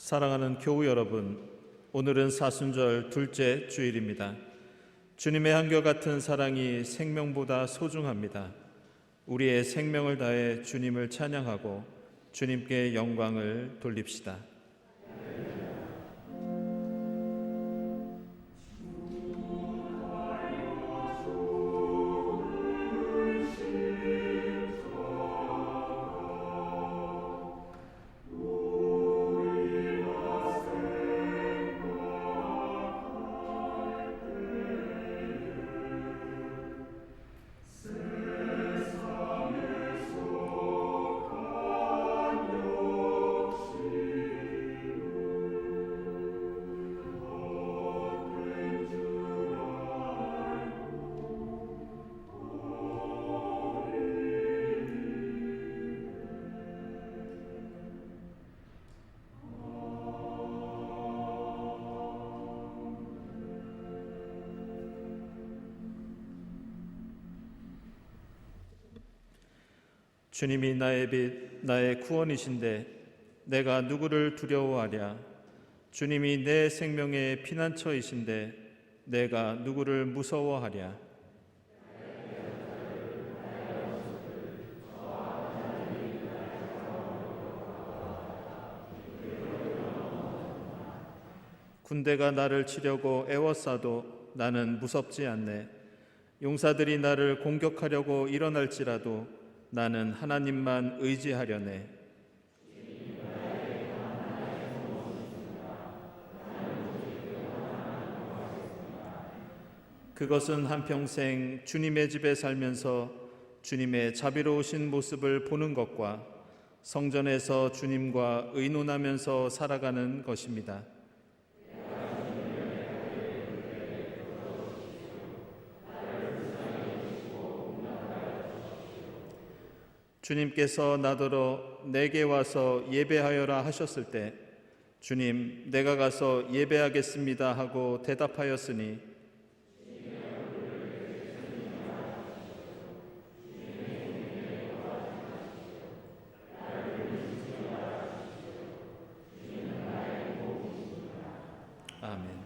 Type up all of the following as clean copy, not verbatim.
사랑하는 교우 여러분, 오늘은 사순절 둘째 주일입니다. 주님의 한결같은 사랑이 생명보다 소중합니다. 우리의 생명을 다해 주님을 찬양하고 주님께 영광을 돌립시다. 주님이 나의 빛, 나의 구원이신데 내가 누구를 두려워하랴. 주님이 내 생명의 피난처이신데 내가 누구를 무서워하랴. 군대가 나를 치려고 애워싸도 나는 무섭지 않네. 용사들이 나를 공격하려고 일어날지라도 나는 하나님만 의지하려네. 그것은 한평생 주님의 집에 살면서 주님의 자비로우신 모습을 보는 것과 성전에서 주님과 의논하면서 살아가는 것입니다. 주님께서 나더러 내게 와서 예배하여라 하셨을 때 주님, 내가 가서 예배하겠습니다 하고 대답하였으니 아멘.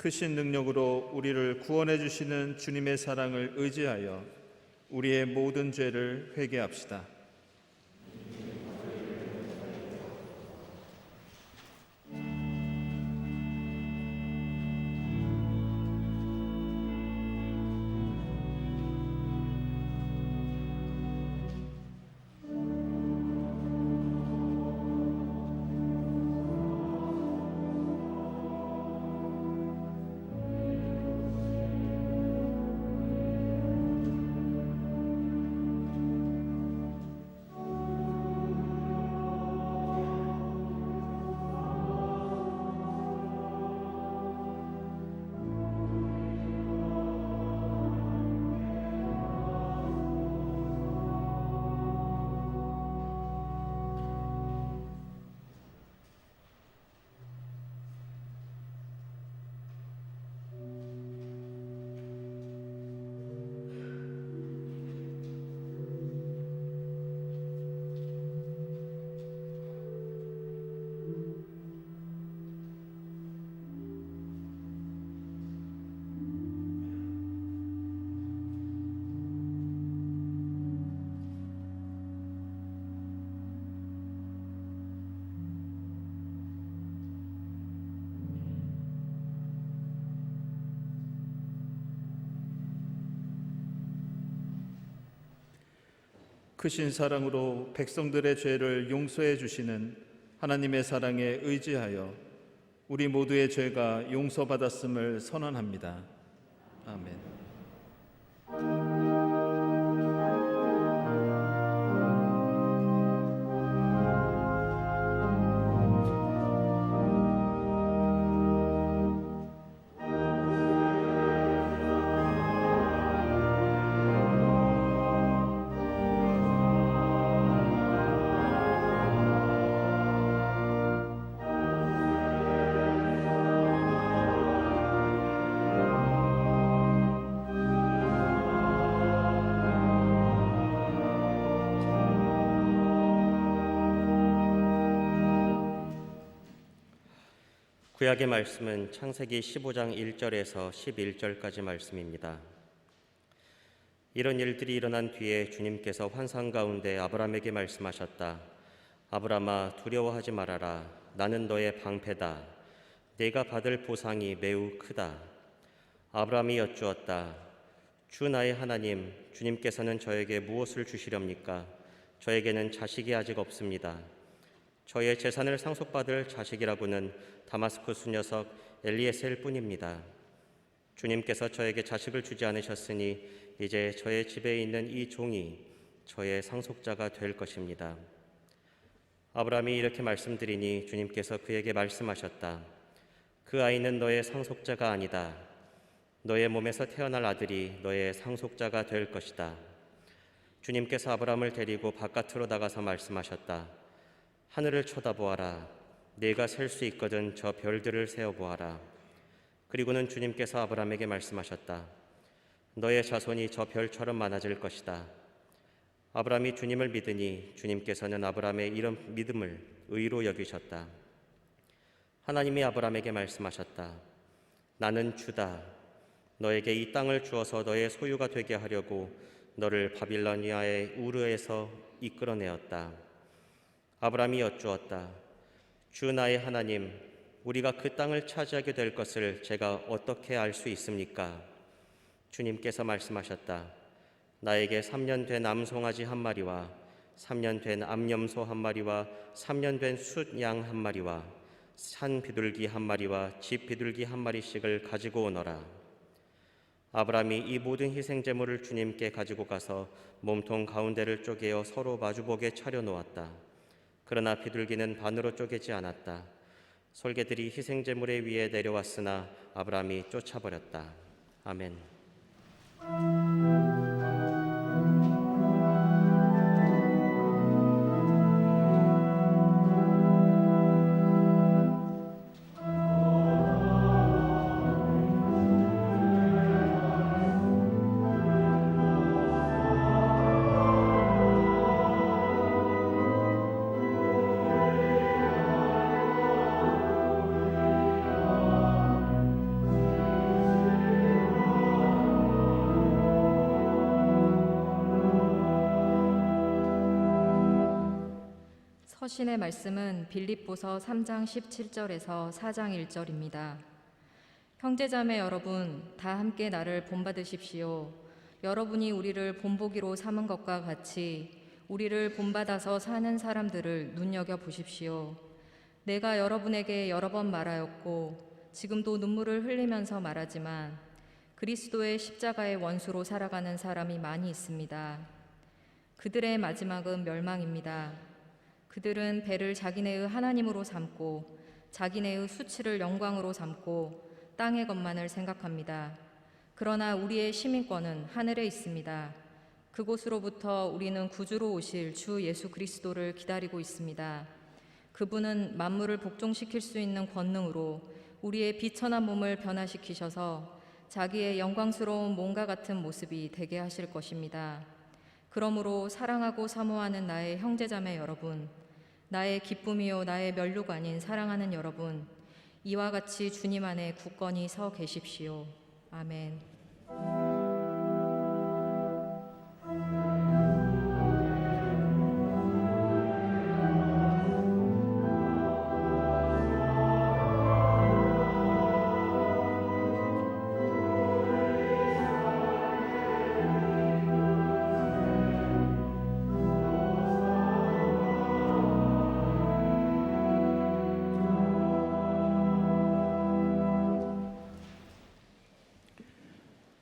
크신 능력으로 우리를 구원해 주시는 주님의 사랑을 의지하여 우리의 모든 죄를 회개합시다. 크신 사랑으로 백성들의 죄를 용서해 주시는 하나님의 사랑에 의지하여 우리 모두의 죄가 용서받았음을 선언합니다. 아멘. 구약의 말씀은 창세기 15장 1절에서 11절까지 말씀입니다. 이런 일들이 일어난 뒤에 주님께서 환상 가운데 아브라함에게 말씀하셨다. 아브라함아, 두려워하지 말아라. 나는 너의 방패다. 네가 받을 보상이 매우 크다. 아브라함이 여쭈었다. 주 나의 하나님, 주님께서는 저에게 무엇을 주시렵니까? 저에게는 자식이 아직 없습니다. 저의 재산을 상속받을 자식이라고는 다마스쿠스 녀석 엘리에셀 뿐입니다. 주님께서 저에게 자식을 주지 않으셨으니 이제 저의 집에 있는 이 종이 저의 상속자가 될 것입니다. 아브라함이 이렇게 말씀드리니 주님께서 그에게 말씀하셨다. 그 아이는 너의 상속자가 아니다. 너의 몸에서 태어날 아들이 너의 상속자가 될 것이다. 주님께서 아브라함을 데리고 바깥으로 나가서 말씀하셨다. 하늘을 쳐다보아라. 네가 셀 수 있거든 저 별들을 세어보아라. 그리고는 주님께서 아브라함에게 말씀하셨다. 너의 자손이 저 별처럼 많아질 것이다. 아브라함이 주님을 믿으니 주님께서는 아브라함의 이런 믿음을 의로 여기셨다. 하나님이 아브라함에게 말씀하셨다. 나는 주다. 너에게 이 땅을 주어서 너의 소유가 되게 하려고 너를 바빌로니아의 우르에서 이끌어내었다. 아브라함이 여쭈었다. 주 나의 하나님, 우리가 그 땅을 차지하게 될 것을 제가 어떻게 알 수 있습니까? 주님께서 말씀하셨다. 나에게 3년 된 암송아지 한 마리와 3년 된 암염소 한 마리와 3년 된 숫양 한 마리와 산 비둘기 한 마리와 집 비둘기 한 마리씩을 가지고 오너라. 아브라함이 이 모든 희생 제물을 주님께 가지고 가서 몸통 가운데를 쪼개어 서로 마주보게 차려놓았다. 그러나 비둘기는 반으로 쪼개지 않았다. 솔개들이 희생 제물의 위에 내려왔으나 아브라함이 쫓아버렸다. 아멘. 서신의 말씀은 빌립보서 3장 17절에서 4장 1절입니다. 형제자매 여러분, 다 함께 나를 본받으십시오. 여러분이 우리를 본보기로 삼은 것과 같이 우리를 본받아서 사는 사람들을 눈여겨보십시오. 내가 여러분에게 여러 번 말하였고 지금도 눈물을 흘리면서 말하지만 그리스도의 십자가의 원수로 살아가는 사람이 많이 있습니다. 그들의 마지막은 멸망입니다. 그들은 배를 자기네의 하나님으로 삼고 자기네의 수치를 영광으로 삼고 땅의 것만을 생각합니다. 그러나 우리의 시민권은 하늘에 있습니다. 그곳으로부터 우리는 구주로 오실 주 예수 그리스도를 기다리고 있습니다. 그분은 만물을 복종시킬 수 있는 권능으로 우리의 비천한 몸을 변화시키셔서 자기의 영광스러운 몸과 같은 모습이 되게 하실 것입니다. 그러므로 사랑하고 사모하는 나의 형제자매 여러분, 나의 기쁨이요 나의 멸류가 아닌 사랑하는 여러분, 이와 같이 주님 안에 굳건히 서 계십시오. 아멘.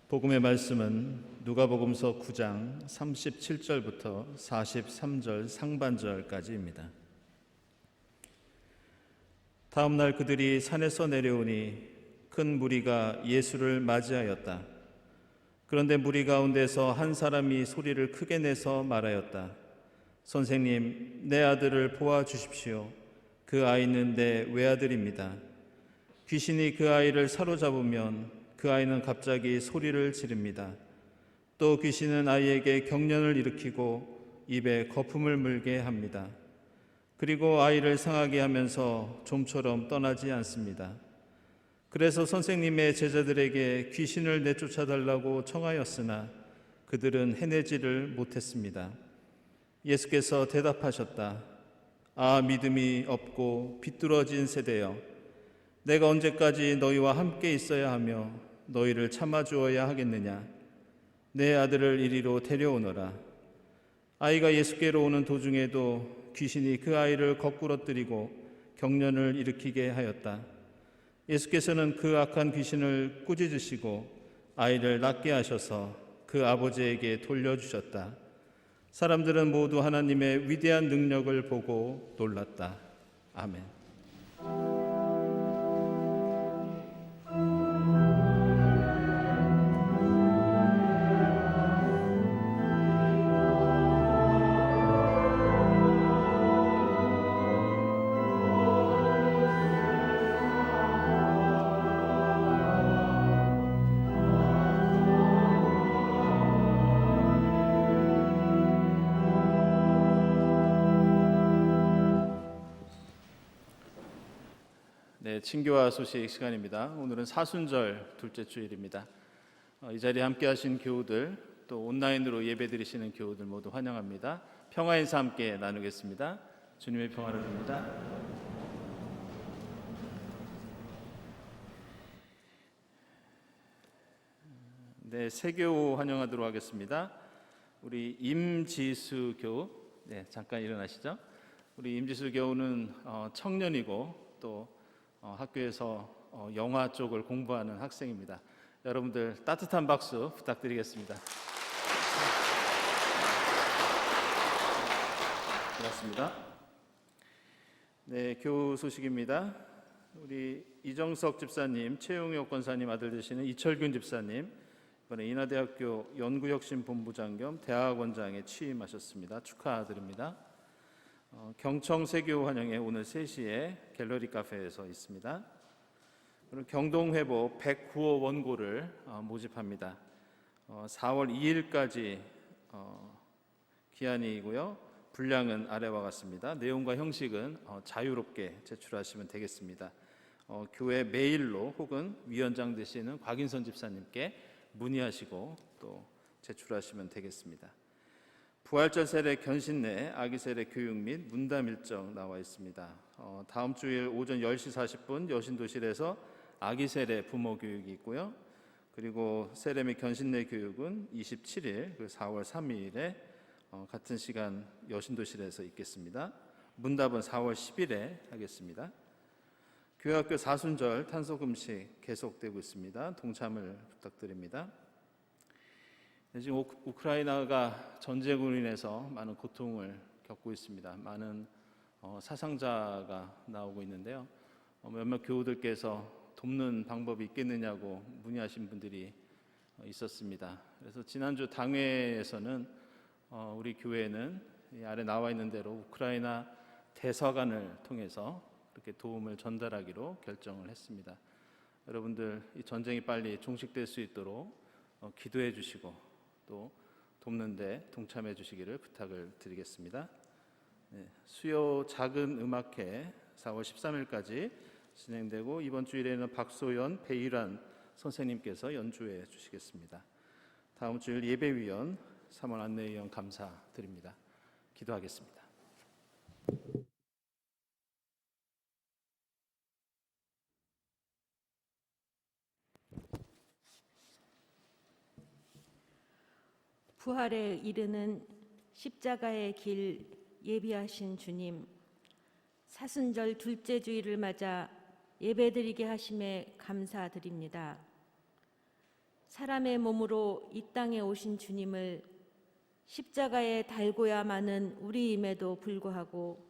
복음의 말씀은 누가복음서 9장 37절부터 43절 상반절까지입니다. 다음 날 그들이 산에서 내려오니 큰 무리가 예수를 맞이하였다. 그런데 무리 가운데서 한 사람이 소리를 크게 내서 말하였다. 선생님, 내 아들을 보아 주십시오. 그 아이는 내 외아들입니다. 귀신이 그 아이를 사로잡으면 그 아이는 갑자기 소리를 지릅니다. 또 귀신은 아이에게 경련을 일으키고 입에 거품을 물게 합니다. 그리고 아이를 상하게 하면서 좀처럼 떠나지 않습니다. 그래서 선생님의 제자들에게 귀신을 내쫓아달라고 청하였으나 그들은 해내지를 못했습니다. 예수께서 대답하셨다. 아, 믿음이 없고 비뚤어진 세대여, 내가 언제까지 너희와 함께 있어야 하며 너희를 참아주어야 하겠느냐. 내 아들을 이리로 데려오너라. 아이가 예수께로 오는 도중에도 귀신이 그 아이를 거꾸러뜨리고 경련을 일으키게 하였다. 예수께서는 그 악한 귀신을 꾸짖으시고 아이를 낫게 하셔서 그 아버지에게 돌려주셨다. 사람들은 모두 하나님의 위대한 능력을 보고 놀랐다. 아멘. 네, 친교와 소식 시간입니다. 오늘은 사순절 둘째 주일입니다. 이 자리에 함께 하신 교우들, 또 온라인으로 예배 드리시는 교우들 모두 환영합니다. 평화 인사 함께 나누겠습니다. 주님의 평화를 빕니다. 네, 세교 환영하도록 하겠습니다. 우리 임지수 교우, 네, 잠깐 일어나시죠. 우리 임지수 교우는 청년이고 또 학교에서 영화 쪽을 공부하는 학생입니다. 여러분들 따뜻한 박수 부탁드리겠습니다. 고맙습니다. 네, 교우 소식입니다. 우리 이정석 집사님, 최용혁 권사님 아들 되시는 이철균 집사님, 이번에 인하대학교 연구혁신본부장 겸 대학원장에 취임하셨습니다. 축하드립니다. 경청세교 환영회 오늘 3시에 갤러리 카페에서 있습니다. 그리고 경동회보 109호 원고를 모집합니다. 4월 2일까지 기한이고요. 분량은 아래와 같습니다. 내용과 형식은 자유롭게 제출하시면 되겠습니다. 교회 메일로 혹은 위원장 되시는 곽인선 집사님께 문의하시고 또 제출하시면 되겠습니다. 부활절 세례 견신내 아기 세례 교육 및 문담 일정 나와 있습니다. 다음 주일 오전 10시 40분 여신도실에서 아기 세례 부모 교육이 있고요. 그리고 세례 및 견신내 교육은 27일 4월 3일에 같은 시간 여신도실에서 있겠습니다. 문답은 4월 10일에 하겠습니다. 교회학교 사순절 탄소금식 계속되고 있습니다. 동참을 부탁드립니다. 지금 우크라이나가 전쟁으로 인해서 많은 고통을 겪고 있습니다. 많은 사상자가 나오고 있는데요. 몇몇 교우들께서 돕는 방법이 있겠느냐고 문의하신 분들이 있었습니다. 그래서 지난주 당회에서는 우리 교회는 이 아래 나와 있는 대로 우크라이나 대사관을 통해서 그렇게 도움을 전달하기로 결정을 했습니다. 여러분들 이 전쟁이 빨리 종식될 수 있도록 기도해 주시고 또 돕는 데 동참해 주시기를 부탁을 드리겠습니다. 수요 작은 음악회 4월 13일까지 진행되고 이번 주일에는 박소연, 배일환 선생님께서 연주해 주시겠습니다. 다음 주일 예배위원, 3월 안내위원 감사드립니다. 기도하겠습니다. 부활에 이르는 십자가의 길 예비하신 주님, 사순절 둘째 주일을 맞아 예배드리게 하심에 감사드립니다. 사람의 몸으로 이 땅에 오신 주님을 십자가에 달고야 마는 우리임에도 불구하고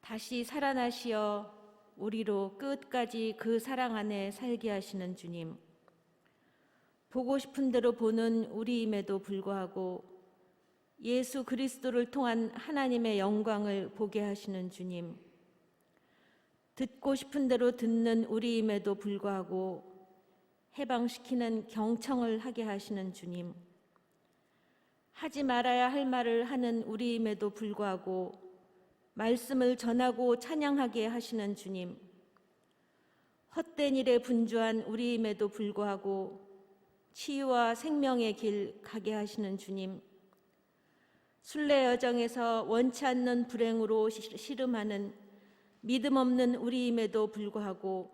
다시 살아나시어 우리로 끝까지 그 사랑 안에 살게 하시는 주님, 보고 싶은 대로 보는 우리임에도 불구하고 예수 그리스도를 통한 하나님의 영광을 보게 하시는 주님, 듣고 싶은 대로 듣는 우리임에도 불구하고 해방시키는 경청을 하게 하시는 주님, 하지 말아야 할 말을 하는 우리임에도 불구하고 말씀을 전하고 찬양하게 하시는 주님, 헛된 일에 분주한 우리임에도 불구하고 치유와 생명의 길 가게 하시는 주님, 순례 여정에서 원치 않는 불행으로 씨름하는 믿음 없는 우리임에도 불구하고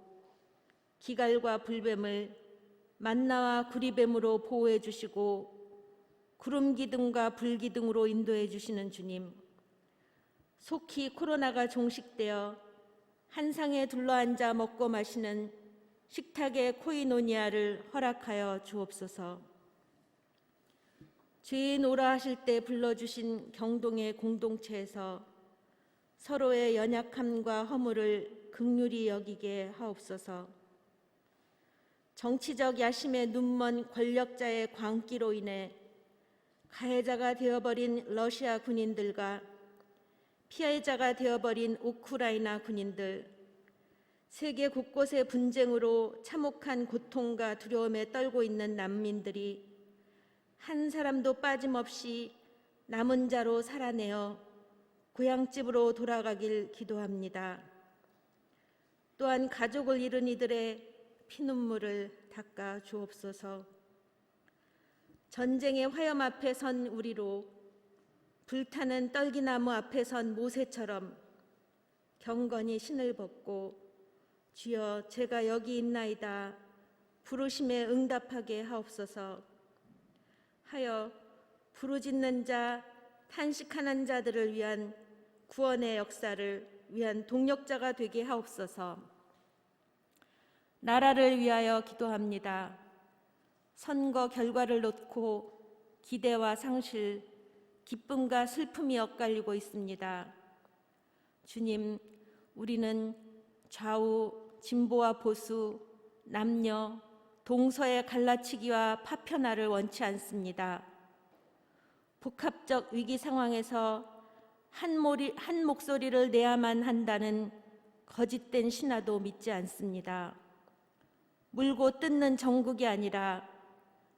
기갈과 불뱀을 만나와 구리뱀으로 보호해 주시고 구름 기둥과 불 기둥으로 인도해 주시는 주님, 속히 코로나가 종식되어 한 상에 둘러앉아 먹고 마시는 식탁의 코이노니아를 허락하여 주옵소서. 죄인 오라 하실 때 불러주신 경동의 공동체에서 서로의 연약함과 허물을 긍휼히 여기게 하옵소서. 정치적 야심에 눈먼 권력자의 광기로 인해 가해자가 되어버린 러시아 군인들과 피해자가 되어버린 우크라이나 군인들, 세계 곳곳의 분쟁으로 참혹한 고통과 두려움에 떨고 있는 난민들이 한 사람도 빠짐없이 남은 자로 살아내어 고향집으로 돌아가길 기도합니다. 또한 가족을 잃은 이들의 피눈물을 닦아 주옵소서. 전쟁의 화염 앞에 선 우리로 불타는 떨기나무 앞에 선 모세처럼 경건히 신을 벗고 주여 제가 여기 있나이다 부르심에 응답하게 하옵소서 하여 부르짖는 자, 탄식하는 자들을 위한 구원의 역사를 위한 동력자가 되게 하옵소서. 나라를 위하여 기도합니다. 선거 결과를 놓고 기대와 상실, 기쁨과 슬픔이 엇갈리고 있습니다. 주님, 우리는 좌우, 진보와 보수, 남녀, 동서의 갈라치기와 파편화를 원치 않습니다. 복합적 위기 상황에서 한 목소리를 내야만 한다는 거짓된 신화도 믿지 않습니다. 물고 뜯는 정국이 아니라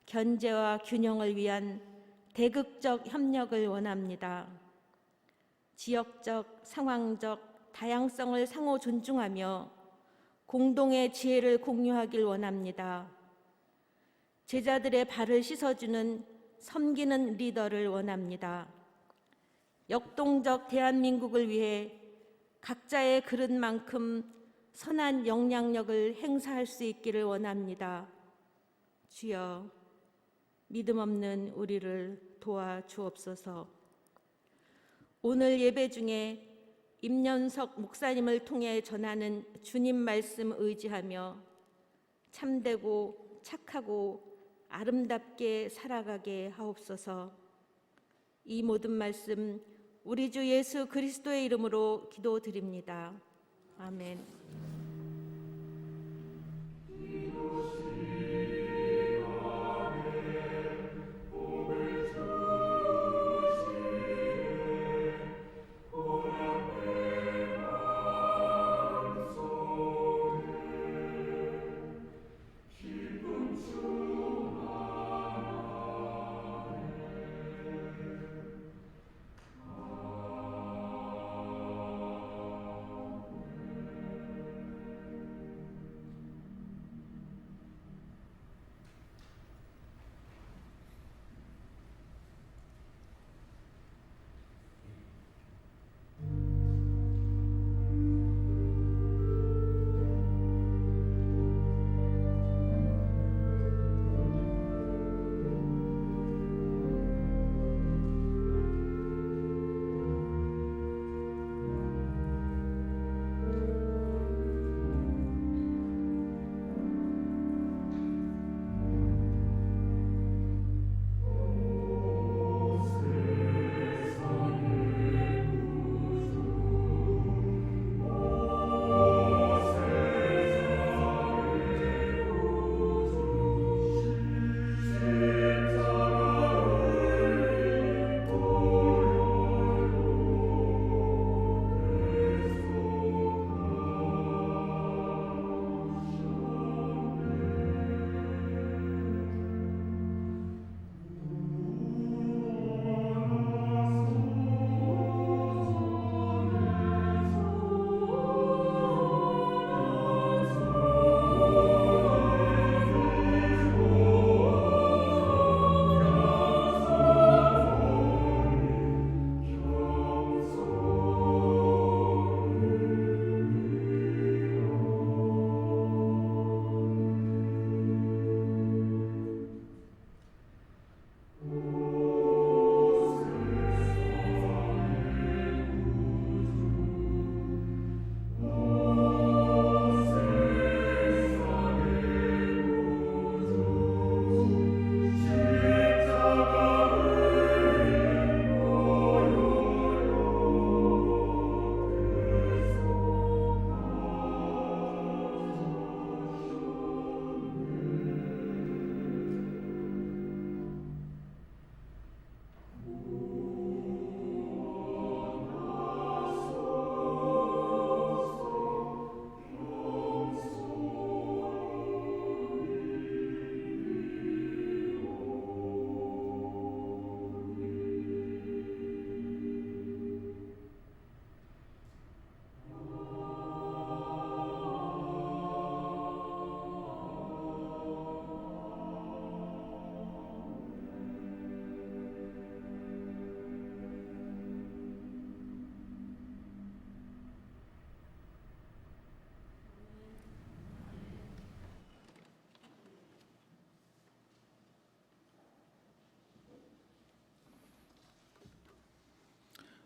견제와 균형을 위한 대극적 협력을 원합니다. 지역적, 상황적 다양성을 상호 존중하며 공동의 지혜를 공유하길 원합니다. 제자들의 발을 씻어주는 섬기는 리더를 원합니다. 역동적 대한민국을 위해 각자의 그릇만큼 선한 영향력을 행사할 수 있기를 원합니다. 주여, 믿음 없는 우리를 도와주옵소서. 오늘 예배 중에 임년석 목사님을 통해 전하는 주님 말씀 의지하며 참되고 착하고 아름답게 살아가게 하옵소서. 이 모든 말씀 우리 주 예수 그리스도의 이름으로 기도드립니다. 아멘.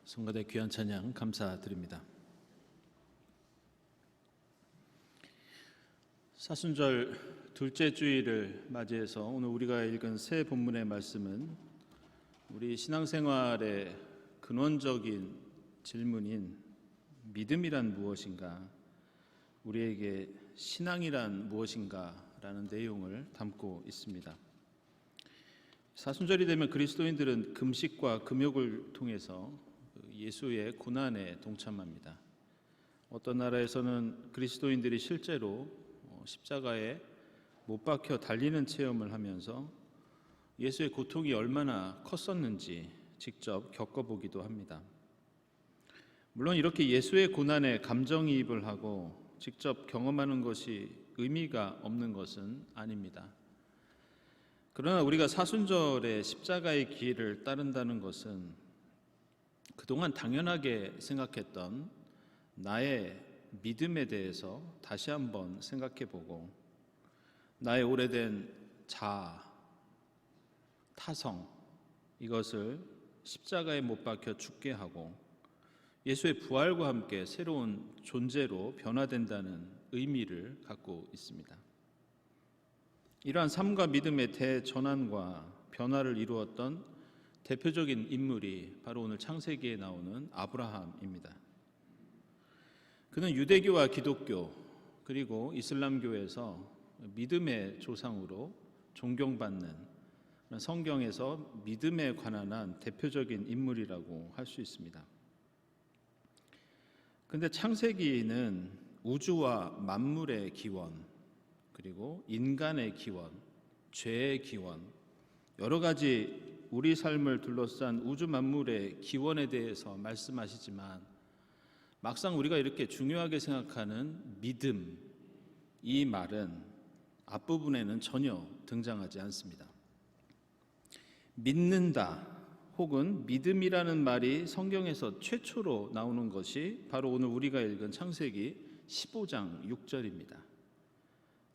성가대 귀한 찬양 감사드립니다. 사순절 둘째 주일을 맞이해서 오늘 우리가 읽은 새 본문의 말씀은 우리 신앙생활의 근원적인 질문인 믿음이란 무엇인가, 우리에게 신앙이란 무엇인가 라는 내용을 담고 있습니다. 사순절이 되면 그리스도인들은 금식과 금욕을 통해서 예수의 고난에 동참합니다. 어떤 나라에서는 그리스도인들이 실제로 십자가에 못 박혀 달리는 체험을 하면서 예수의 고통이 얼마나 컸었는지 직접 겪어보기도 합니다. 물론 이렇게 예수의 고난에 감정이입을 하고 직접 경험하는 것이 의미가 없는 것은 아닙니다. 그러나 우리가 사순절의 십자가의 길을 따른다는 것은 그동안 당연하게 생각했던 나의 믿음에 대해서 다시 한번 생각해보고 나의 오래된 자아, 타성 이것을 십자가에 못 박혀 죽게 하고 예수의 부활과 함께 새로운 존재로 변화된다는 의미를 갖고 있습니다. 이러한 삶과 믿음의 대전환과 변화를 이루었던 대표적인 인물이 바로 오늘 창세기에 나오는 아브라함입니다. 그는 유대교와 기독교 그리고 이슬람교에서 믿음의 조상으로 존경받는 성경에서 믿음에 관한 한 대표적인 인물이라고 할 수 있습니다. 그런데 창세기는 우주와 만물의 기원 그리고 인간의 기원, 죄의 기원, 여러 가지 우리 삶을 둘러싼 우주 만물의 기원에 대해서 말씀하시지만 막상 우리가 이렇게 중요하게 생각하는 믿음, 이 말은 앞부분에는 전혀 등장하지 않습니다. 믿는다 혹은 믿음이라는 말이 성경에서 최초로 나오는 것이 바로 오늘 우리가 읽은 창세기 15장 6절입니다.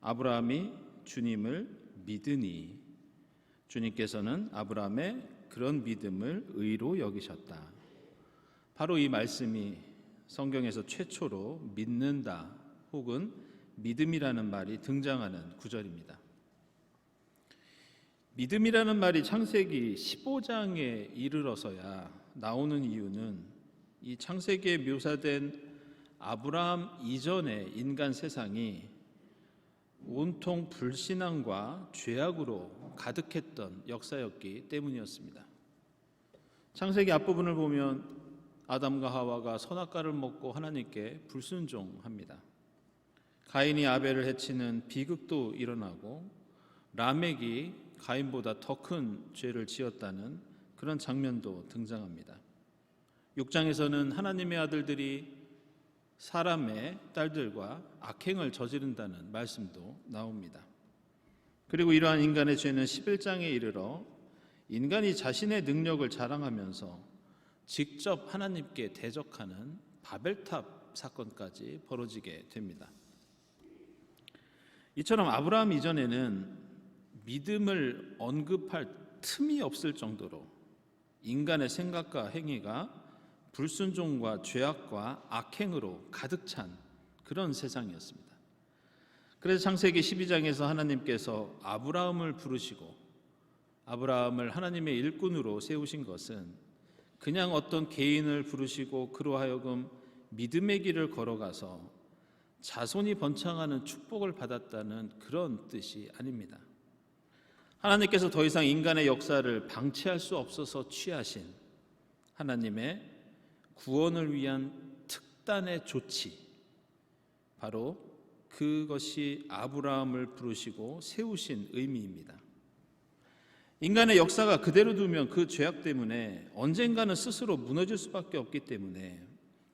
아브라함이 주님을 믿으니 주님께서는 아브라함의 그런 믿음을 의로 여기셨다. 바로 이 말씀이 성경에서 최초로 믿는다 혹은 믿음이라는 말이 등장하는 구절입니다. 믿음이라는 말이 창세기 15장에 이르러서야 나오는 이유는 이 창세기에 묘사된 아브라함 이전의 인간 세상이 온통 불신앙과 죄악으로 가득했던 역사였기 때문이었습니다. 창세기 앞부분을 보면 아담과 하와가 선악과를 먹고 하나님께 불순종합니다. 가인이 아벨을 해치는 비극도 일어나고 라멕이 가인보다 더 큰 죄를 지었다는 그런 장면도 등장합니다. 6장에서는 하나님의 아들들이 사람의 딸들과 악행을 저지른다는 말씀도 나옵니다. 그리고 이러한 인간의 죄는 11장에 이르러 인간이 자신의 능력을 자랑하면서 직접 하나님께 대적하는 바벨탑 사건까지 벌어지게 됩니다. 이처럼 아브라함 이전에는 믿음을 언급할 틈이 없을 정도로 인간의 생각과 행위가 불순종과 죄악과 악행으로 가득 찬 그런 세상이었습니다. 그래서 창세기 12장에서 하나님께서 아브라함을 부르시고 아브라함을 하나님의 일꾼으로 세우신 것은 그냥 어떤 개인을 부르시고 그로 하여금 믿음의 길을 걸어가서 자손이 번창하는 축복을 받았다는 그런 뜻이 아닙니다. 하나님께서 더 이상 인간의 역사를 방치할 수 없어서 취하신 하나님의 구원을 위한 특단의 조치, 바로 그것이 아브라함을 부르시고 세우신 의미입니다. 인간의 역사가 그대로 두면 그 죄악 때문에 언젠가는 스스로 무너질 수밖에 없기 때문에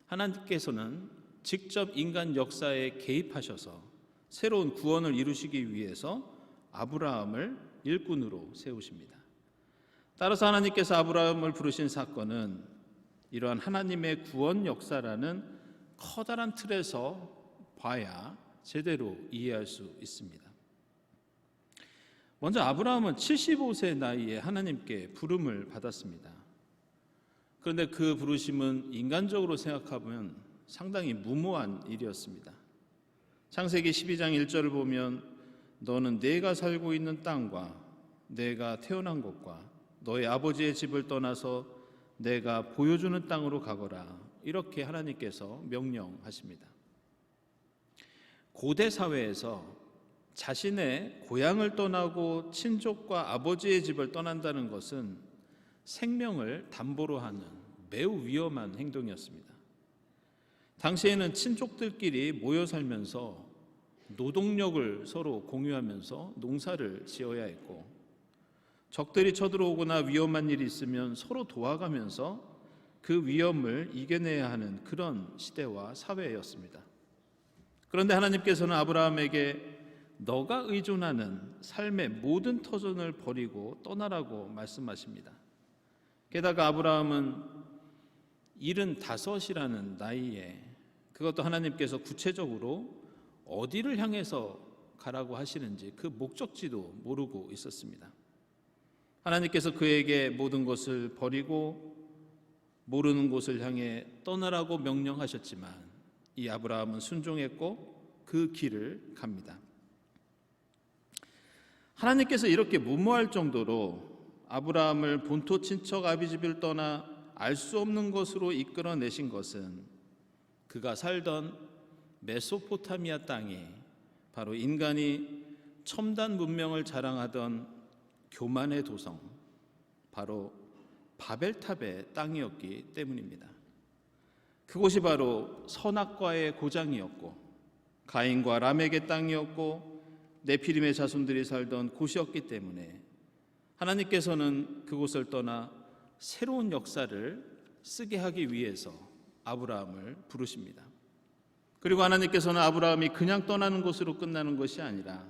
하나님께서는 직접 인간 역사에 개입하셔서 새로운 구원을 이루시기 위해서 아브라함을 일꾼으로 세우십니다. 따라서 하나님께서 아브라함을 부르신 사건은 이러한 하나님의 구원 역사라는 커다란 틀에서 봐야 제대로 이해할 수 있습니다. 먼저 아브라함은 75세 나이에 하나님께 부름을 받았습니다. 그런데 그 부르심은 인간적으로 생각하면 상당히 무모한 일이었습니다. 창세기 12장 1절을 보면 너는 내가 살고 있는 땅과 내가 태어난 곳과 너의 아버지의 집을 떠나서 내가 보여주는 땅으로 가거라, 이렇게 하나님께서 명령하십니다. 고대 사회에서 자신의 고향을 떠나고 친족과 아버지의 집을 떠난다는 것은 생명을 담보로 하는 매우 위험한 행동이었습니다. 당시에는 친족들끼리 모여 살면서 노동력을 서로 공유하면서 농사를 지어야 했고, 적들이 쳐들어오거나 위험한 일이 있으면 서로 도와가면서 그 위험을 이겨내야 하는 그런 시대와 사회였습니다. 그런데 하나님께서는 아브라함에게 너가 의존하는 삶의 모든 터전을 버리고 떠나라고 말씀하십니다. 게다가 아브라함은 75이라는 나이에, 그것도 하나님께서 구체적으로 어디를 향해서 가라고 하시는지 그 목적지도 모르고 있었습니다. 하나님께서 그에게 모든 것을 버리고 모르는 곳을 향해 떠나라고 명령하셨지만 이 아브라함은 순종했고 그 길을 갑니다. 하나님께서 이렇게 무모할 정도로 아브라함을 본토 친척 아비집을 떠나 알 수 없는 것으로 이끌어내신 것은 그가 살던 메소포타미아 땅이 바로 인간이 첨단 문명을 자랑하던 교만의 도성, 바로 바벨탑의 땅이었기 때문입니다. 그곳이 바로 선악과의 고장이었고 가인과 람에게 땅이었고 네피림의 자손들이 살던 곳이었기 때문에 하나님께서는 그곳을 떠나 새로운 역사를 쓰게 하기 위해서 아브라함을 부르십니다. 그리고 하나님께서는 아브라함이 그냥 떠나는 것으로 끝나는 것이 아니라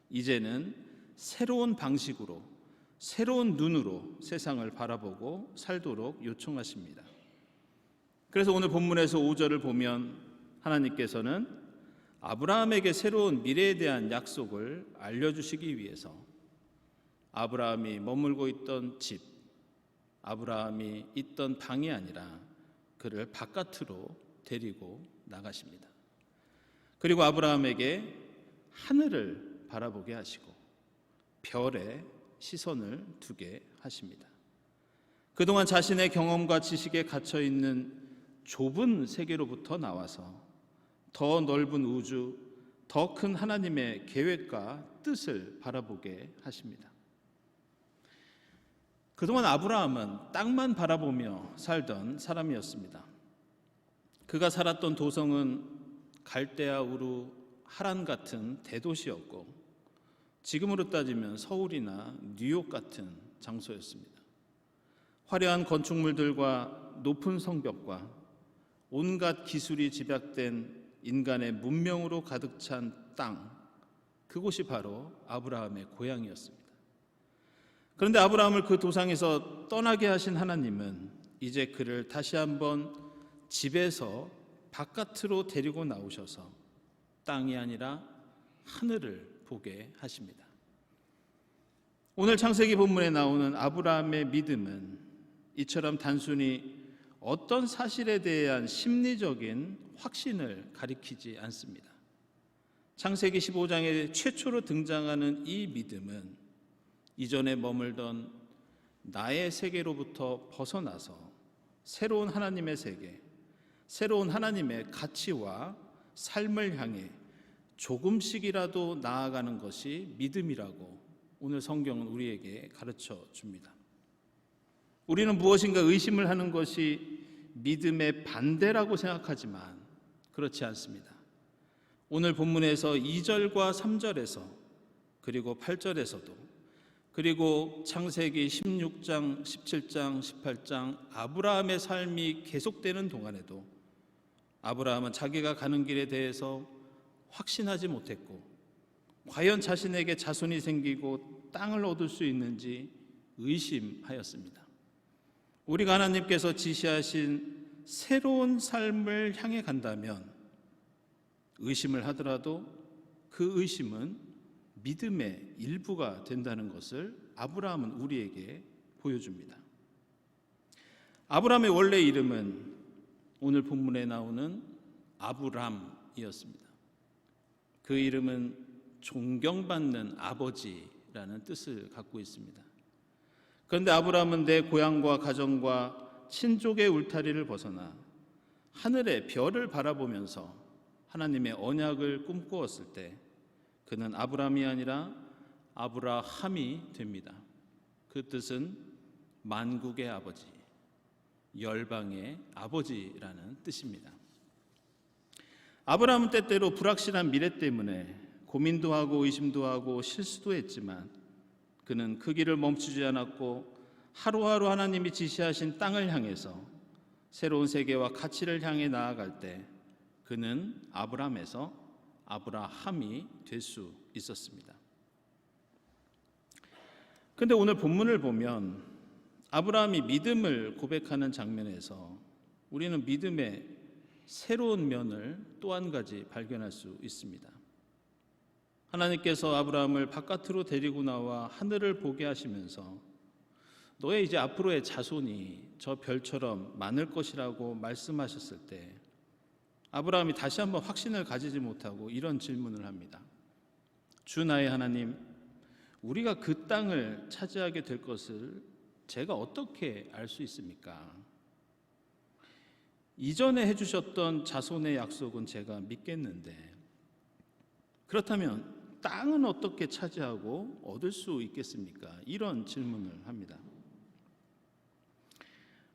이제는 새로운 방식으로, 새로운 눈으로 세상을 바라보고 살도록 요청하십니다. 그래서 오늘 본문에서 5절을 보면 하나님께서는 아브라함에게 새로운 미래에 대한 약속을 알려주시기 위해서 아브라함이 머물고 있던 집, 아브라함이 있던 방이 아니라 그를 바깥으로 데리고 나가십니다. 그리고 아브라함에게 하늘을 바라보게 하시고 별에 시선을 두게 하십니다. 그동안 자신의 경험과 지식에 갇혀 있는 좁은 세계로부터 나와서 더 넓은 우주, 더 큰 하나님의 계획과 뜻을 바라보게 하십니다. 그동안 아브라함은 땅만 바라보며 살던 사람이었습니다. 그가 살았던 도성은 갈대아 우루 하란 같은 대도시였고 지금으로 따지면 서울이나 뉴욕 같은 장소였습니다. 화려한 건축물들과 높은 성벽과 온갖 기술이 집약된 인간의 문명으로 가득 찬 땅, 그곳이 바로 아브라함의 고향이었습니다. 그런데 아브라함을 그 도상에서 떠나게 하신 하나님은 이제 그를 다시 한번 집에서 바깥으로 데리고 나오셔서 땅이 아니라 하늘을 보게 하십니다. 오늘 창세기 본문에 나오는 아브라함의 믿음은 이처럼 단순히 어떤 사실에 대한 심리적인 확신을 가리키지 않습니다. 창세기 15장에 최초로 등장하는 이 믿음은 이전에 머물던 나의 세계로부터 벗어나서 새로운 하나님의 세계, 새로운 하나님의 가치와 삶을 향해 조금씩이라도 나아가는 것이 믿음이라고 오늘 성경은 우리에게 가르쳐 줍니다. 우리는 무엇인가 의심을 하는 것이 믿음의 반대라고 생각하지만 그렇지 않습니다. 오늘 본문에서 2절과 3절에서 그리고 8절에서도 그리고 창세기 16장, 17장, 18장 아브라함의 삶이 계속되는 동안에도 아브라함은 자기가 가는 길에 대해서 확신하지 못했고 과연 자신에게 자손이 생기고 땅을 얻을 수 있는지 의심하였습니다. 우리가 하나님께서 지시하신 새로운 삶을 향해 간다면 의심을 하더라도 그 의심은 믿음의 일부가 된다는 것을 아브라함은 우리에게 보여줍니다. 아브라함의 원래 이름은 오늘 본문에 나오는 아브람이었습니다. 그 이름은 존경받는 아버지라는 뜻을 갖고 있습니다. 그런데 아브라함은 내 고향과 가정과 친족의 울타리를 벗어나 하늘의 별을 바라보면서 하나님의 언약을 꿈꾸었을 때 그는 아브람이 아니라 아브라함이 됩니다. 그 뜻은 만국의 아버지, 열방의 아버지라는 뜻입니다. 아브라함은 때때로 불확실한 미래 때문에 고민도 하고 의심도 하고 실수도 했지만 그는 그 길을 멈추지 않았고 하루하루 하나님이 지시하신 땅을 향해서 새로운 세계와 가치를 향해 나아갈 때 그는 아브람에서 아브라함이 될 수 있었습니다. 그런데 오늘 본문을 보면 아브라함이 믿음을 고백하는 장면에서 우리는 믿음의 새로운 면을 또 한 가지 발견할 수 있습니다. 하나님께서 아브라함을 바깥으로 데리고 나와 하늘을 보게 하시면서 너의 이제 앞으로의 자손이 저 별처럼 많을 것이라고 말씀하셨을 때 아브라함이 다시 한번 확신을 가지지 못하고 이런 질문을 합니다. 주 나의 하나님, 우리가 그 땅을 차지하게 될 것을 제가 어떻게 알 수 있습니까? 이전에 해주셨던 자손의 약속은 제가 믿겠는데 그렇다면 땅은 어떻게 차지하고 얻을 수 있겠습니까? 이런 질문을 합니다.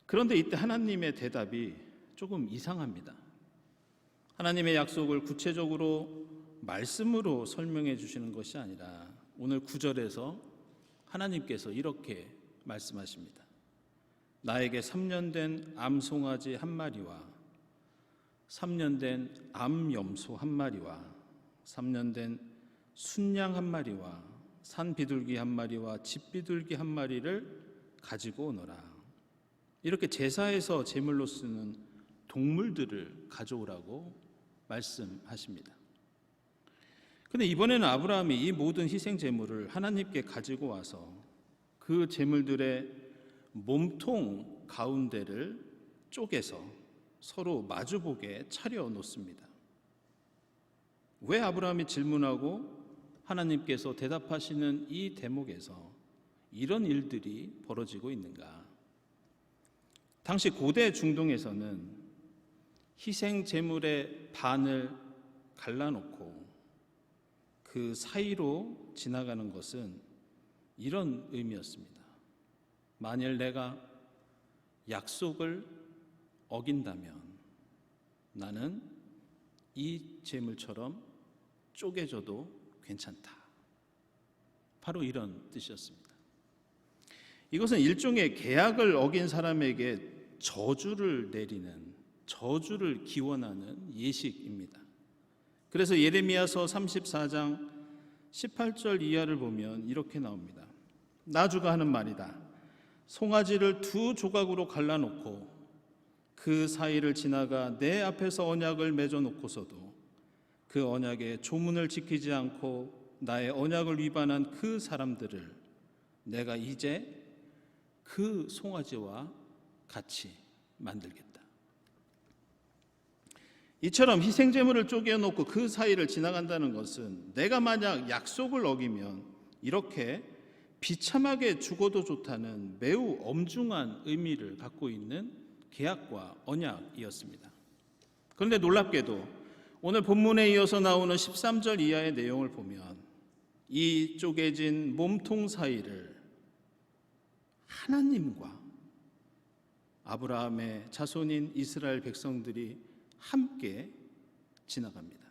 그런데 이때 하나님의 대답이 조금 이상합니다. 하나님의 약속을 구체적으로 말씀으로 설명해 주시는 것이 아니라 오늘 9절에서 하나님께서 이렇게 말씀하십니다. 나에게 3년 된 암송아지 한 마리와 3년 된 암염소 한 마리와 3년 된 순양 한 마리와 산비둘기 한 마리와 집비둘기 한 마리를 가지고 오너라. 이렇게 제사에서 제물로 쓰는 동물들을 가져오라고 말씀하십니다. 그런데 이번에는 아브라함이 이 모든 희생 제물을 하나님께 가지고 와서 그 제물들의 몸통 가운데를 쪼개서 서로 마주보게 차려 놓습니다. 왜 아브라함이 질문하고 하나님께서 대답하시는 이 대목에서 이런 일들이 벌어지고 있는가? 당시 고대 중동에서는 희생 제물의 반을 갈라놓고 그 사이로 지나가는 것은 이런 의미였습니다. 만일 내가 약속을 어긴다면 나는 이 제물처럼 쪼개져도 괜찮다. 바로 이런 뜻이었습니다. 이것은 일종의 계약을 어긴 사람에게 저주를 내리는, 저주를 기원하는 예식입니다. 그래서 예레미야서 34장 18절 이하를 보면 이렇게 나옵니다. 나 주가 하는 말이다. 송아지를 2 조각으로 갈라놓고 그 사이를 지나가 내 앞에서 언약을 맺어놓고서도 그 언약의 조문을 지키지 않고 나의 언약을 위반한 그 사람들을 내가 이제 그 송아지와 같이 만들겠다. 이처럼 희생제물을 쪼개놓고 그 사이를 지나간다는 것은 내가 만약 약속을 어기면 이렇게 비참하게 죽어도 좋다는 매우 엄중한 의미를 갖고 있는 계약과 언약이었습니다. 그런데 놀랍게도 오늘 본문에 이어서 나오는 13절 이하의 내용을 보면 이 쪼개진 몸통 사이를 하나님과 아브라함의 자손인 이스라엘 백성들이 함께 지나갑니다.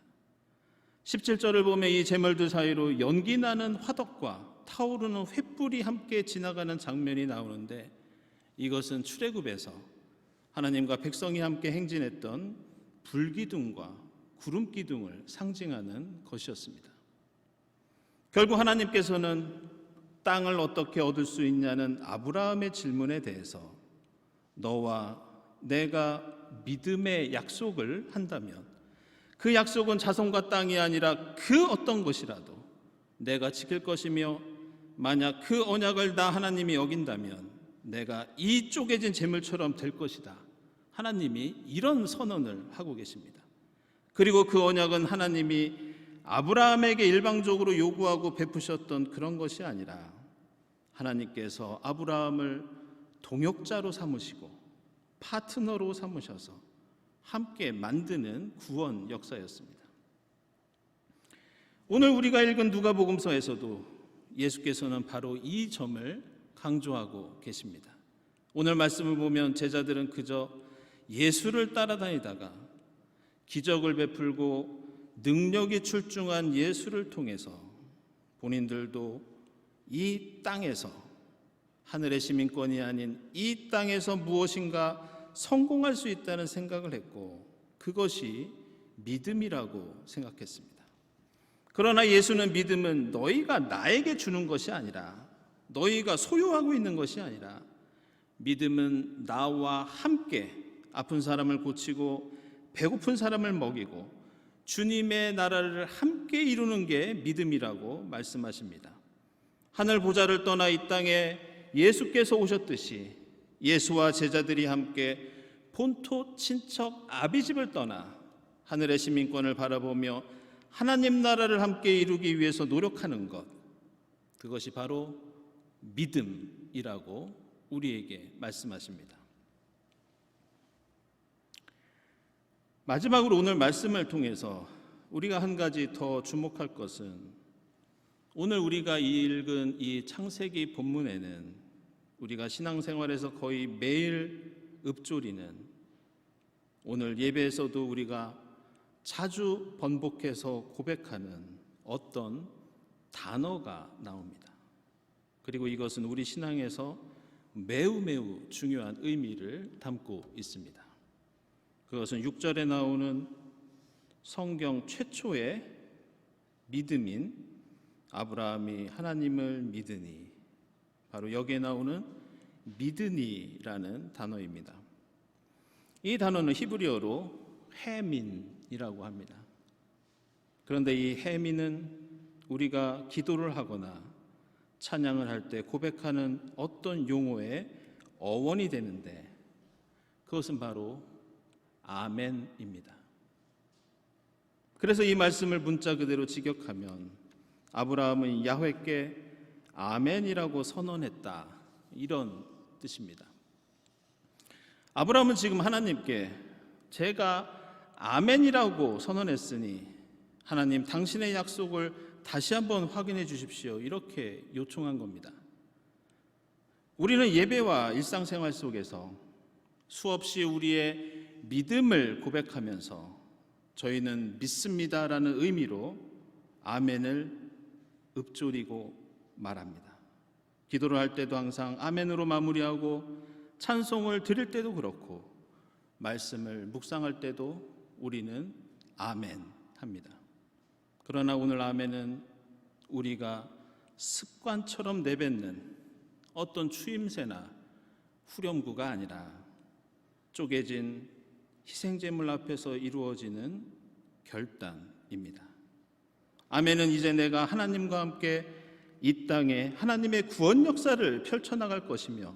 17절을 보면 이 제물들 사이로 연기 나는 화덕과 타오르는 횃불이 함께 지나가는 장면이 나오는데 이것은 출애굽에서 하나님과 백성이 함께 행진했던 불기둥과 구름기둥을 상징하는 것이었습니다. 결국 하나님께서는 땅을 어떻게 얻을 수 있냐는 아브라함의 질문에 대해서 너와 내가 믿음의 약속을 한다면 그 약속은 자손과 땅이 아니라 그 어떤 것이라도 내가 지킬 것이며 만약 그 언약을 나 하나님이 어긴다면 내가 이 쪼개진 재물처럼 될 것이다. 하나님이 이런 선언을 하고 계십니다. 그리고 그 언약은 하나님이 아브라함에게 일방적으로 요구하고 베푸셨던 그런 것이 아니라 하나님께서 아브라함을 동역자로 삼으시고 파트너로 삼으셔서 함께 만드는 구원 역사였습니다. 오늘 우리가 읽은 누가복음서에서도 예수께서는 바로 이 점을 강조하고 계십니다. 오늘 말씀을 보면 제자들은 그저 예수를 따라다니다가 기적을 베풀고 능력이 출중한 예수를 통해서 본인들도 이 땅에서 하늘의 시민권이 아닌 이 땅에서 무엇인가 성공할 수 있다는 생각을 했고 그것이 믿음이라고 생각했습니다. 그러나 예수는 믿음은 너희가 나에게 주는 것이 아니라, 너희가 소유하고 있는 것이 아니라, 믿음은 나와 함께 아픈 사람을 고치고 배고픈 사람을 먹이고 주님의 나라를 함께 이루는 게 믿음이라고 말씀하십니다. 하늘 보좌를 떠나 이 땅에 예수께서 오셨듯이 예수와 제자들이 함께 본토 친척 아비집을 떠나 하늘의 시민권을 바라보며 하나님 나라를 함께 이루기 위해서 노력하는 것, 그것이 바로 믿음이라고 우리에게 말씀하십니다. 마지막으로 오늘 말씀을 통해서 우리가 한 가지 더 주목할 것은, 오늘 우리가 읽은 이 창세기 본문에는 우리가 신앙생활에서 거의 매일 읊조리는, 오늘 예배에서도 우리가 자주 번복해서 고백하는 어떤 단어가 나옵니다. 그리고 이것은 우리 신앙에서 매우 중요한 의미를 담고 있습니다. 그것은 6절에 나오는 성경 최초의 믿음인 아브라함이 하나님을 믿으니, 바로 여기에 나오는 믿으니라는 단어입니다. 이 단어는 히브리어로 해민이라고 합니다. 그런데 이 해민은 우리가 기도를 하거나 찬양을 할 때 고백하는 어떤 용어의 어원이 되는데, 그것은 바로 아멘입니다. 그래서 이 말씀을 문자 그대로 직역하면 아브라함은 야훼께 아멘이라고 선언했다, 이런 뜻입니다. 아브라함은 지금 하나님께 제가 아멘이라고 선언했으니 하나님 당신의 약속을 다시 한번 확인해 주십시오, 이렇게 요청한 겁니다. 우리는 예배와 일상생활 속에서 수없이 우리의 믿음을 고백하면서 저희는 믿습니다라는 의미로 아멘을 읊조리고 말합니다. 기도를 할 때도 항상 아멘으로 마무리하고, 찬송을 드릴 때도 그렇고, 말씀을 묵상할 때도 우리는 아멘 합니다. 그러나 오늘 아멘은 우리가 습관처럼 내뱉는 어떤 추임새나 후렴구가 아니라 쪼개진 희생제물 앞에서 이루어지는 결단입니다. 아멘은 이제 내가 하나님과 함께 이 땅에 하나님의 구원 역사를 펼쳐나갈 것이며,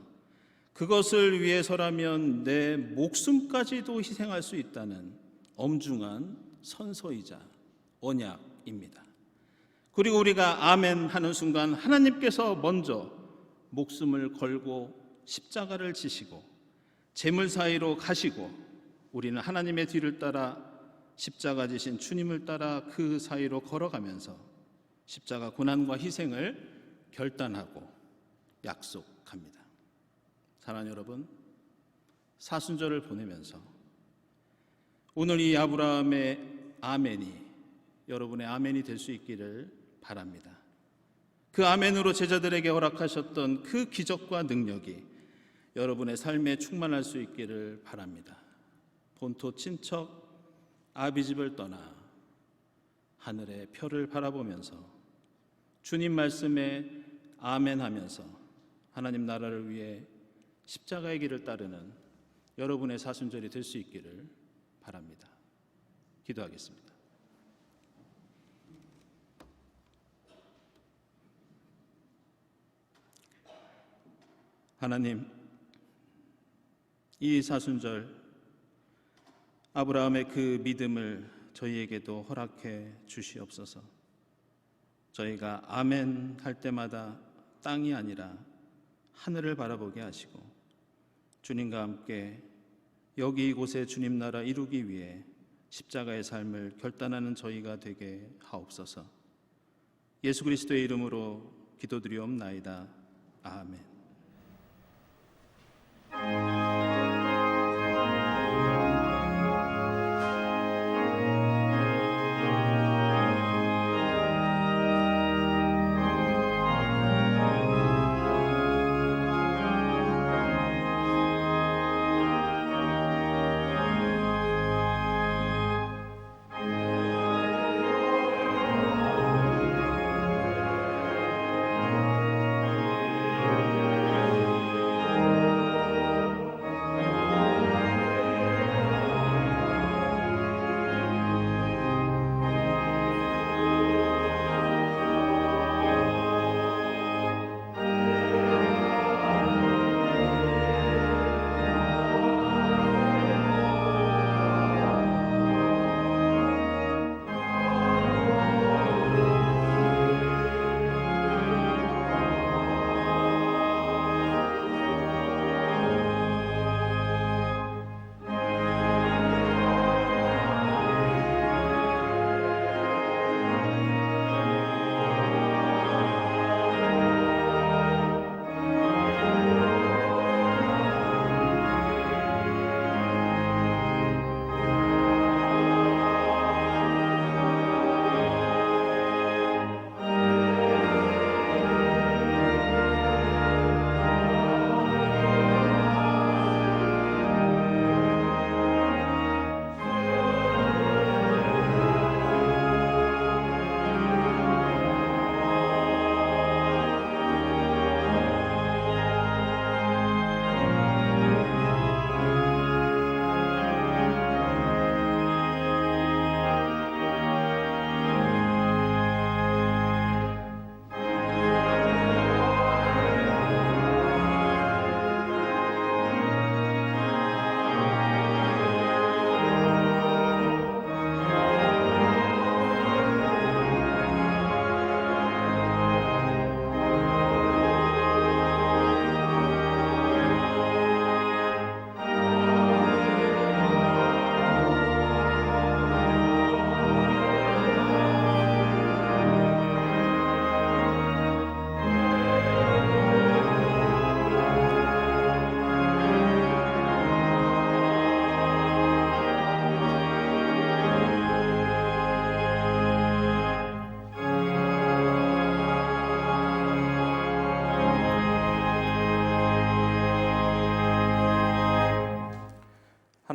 그것을 위해서라면 내 목숨까지도 희생할 수 있다는 엄중한 선서이자 언약입니다. 그리고 우리가 아멘 하는 순간 하나님께서 먼저 목숨을 걸고 십자가를 지시고 재물 사이로 가시고, 우리는 하나님의 뒤를 따라 십자가 지신 주님을 따라 그 사이로 걸어가면서 십자가 고난과 희생을 결단하고 약속합니다. 사랑하는 여러분, 사순절을 보내면서 오늘 이 아브라함의 아멘이 여러분의 아멘이 될 수 있기를 바랍니다. 그 아멘으로 제자들에게 허락하셨던 그 기적과 능력이 여러분의 삶에 충만할 수 있기를 바랍니다. 본토 친척 아비집을 떠나 하늘의 별을 바라보면서 주님 말씀에 아멘하면서 하나님 나라를 위해 십자가의 길을 따르는 여러분의 사순절이 될 수 있기를 바랍니다. 기도하겠습니다. 하나님, 이 사순절 아브라함의 그 믿음을 저희에게도 허락해 주시옵소서. 저희가 아멘 할 때마다 땅이 아니라 하늘을 바라보게 하시고, 주님과 함께 여기 이곳에 주님 나라 이루기 위해 십자가의 삶을 결단하는 저희가 되게 하옵소서. 예수 그리스도의 이름으로 기도드리옵나이다. 아멘.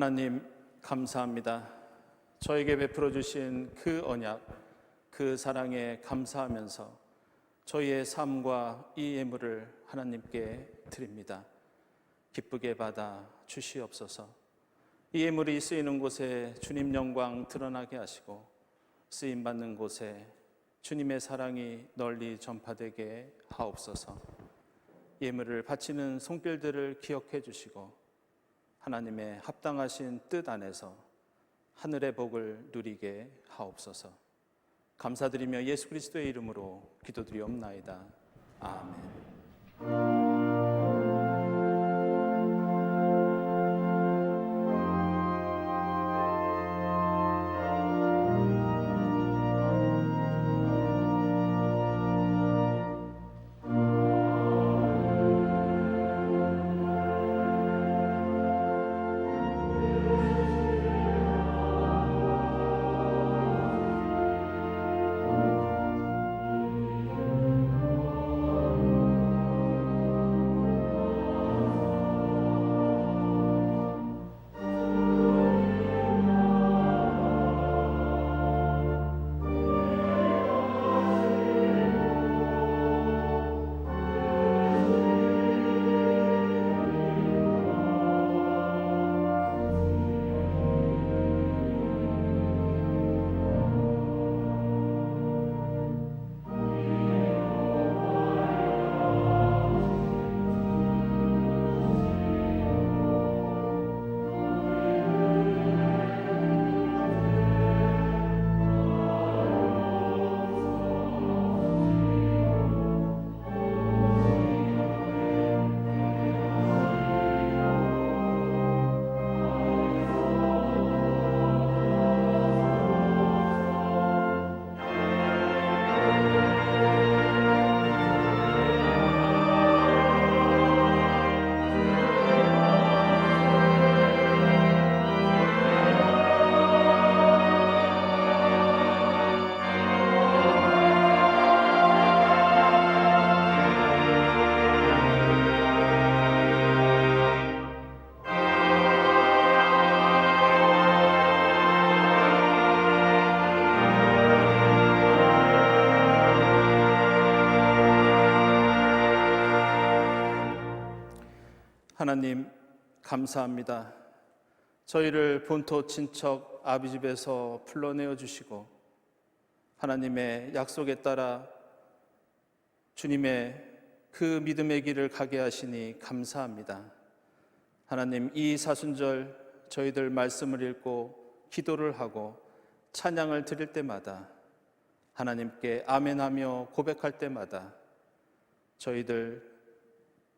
하나님 감사합니다. 저에게 베풀어 주신 그 언약, 그 사랑에 감사하면서 저희의 삶과 이 예물을 하나님께 드립니다. 기쁘게 받아 주시옵소서. 이 예물이 쓰이는 곳에 주님 영광 드러나게 하시고 쓰임 받는 곳에 주님의 사랑이 널리 전파되게 하옵소서. 예물을 바치는 손길들을 기억해 주시고 하나님의 합당하신 뜻 안에서 하늘의 복을 누리게 하옵소서. 감사드리며 예수 그리스도의 이름으로 기도드리옵나이다. 아멘. 하나님 감사합니다. 저희를 본토 친척 아비집에서 불러내어 주시고 하나님의 약속에 따라 주님의 그 믿음의 길을 가게 하시니 감사합니다. 하나님, 이 사순절 저희들 말씀을 읽고 기도를 하고 찬양을 드릴 때마다 하나님께 아멘하며 고백할 때마다 저희들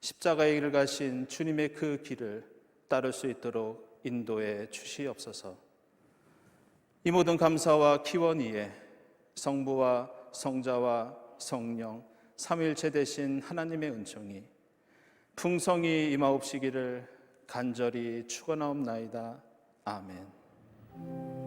십자가의 길을 가신 주님의 그 길을 따를 수 있도록 인도해 주시옵소서. 이 모든 감사와 기원 위에 성부와 성자와 성령 삼위일체 되신 하나님의 은총이 풍성히 임하옵시기를 간절히 축원하옵나이다. 아멘.